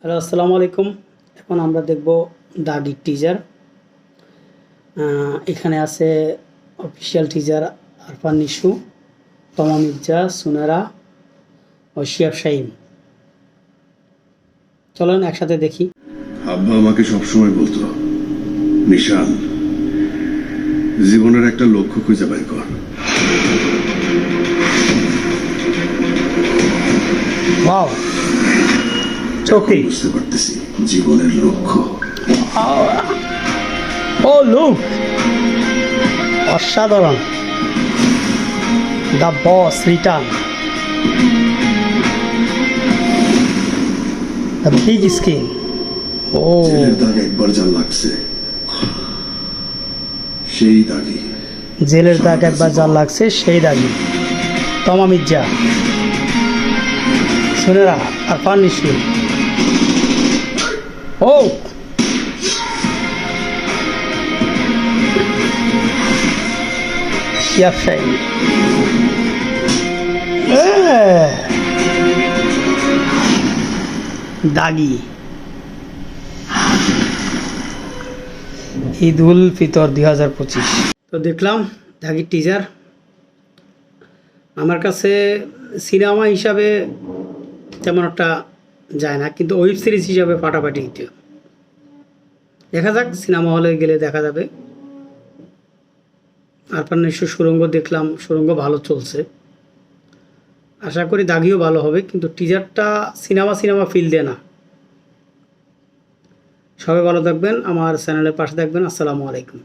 Hello, আসসালামু আলাইকুম। এখন আমরা দেখব দাগি টিজার। এখানে আছে অফিসিয়াল টিজার আরফান নিশু, তমা মির্জা, সুনেরা ও শিয়াব শাহিন। চলেন একসাথে দেখি। আব্বা আমাকে সবসময় বলতো, নিশান, জীবনের একটা লক্ষ্য খুঁজে বের কর। ওয়াও, চোখে বুঝতে পারতেছি জীবনের লক্ষ্য। ও লুক, অসাধারণ। The boss return, the big screen. ও, জেলের দাগ একবার যা লাগছে, সেই দাগই। জেলের দাগ একবার যা লাগছে সেই দাগি। তমা মির্জা, সুনেরা, আরফান নিশু। ও, শিয়াব শাহিন। দাগি। ঈদ উল ফিতর 2025। তো দেখলাম দাগির টিজার। আমার কাছে সিনেমা হিসাবে তেমন একটা যায় না, কিন্তু ওয়েব সিরিজ হিসাবে ফাটাফাটি হিট। দেখা যাক, সিনেমা হলে গেলে দেখা যাবে। আরফান নিশু সুড়ঙ্গ দেখলাম, সুড়ঙ্গ ভালো চলছে। আশা করি দাগিও ভালো হবে, কিন্তু টিজারটা সিনেমা সিনেমা ফিল দেয় না। সবাই ভালো থাকবেন, আমার চ্যানেলের পাশে থাকবেন। আসসালামু আলাইকুম।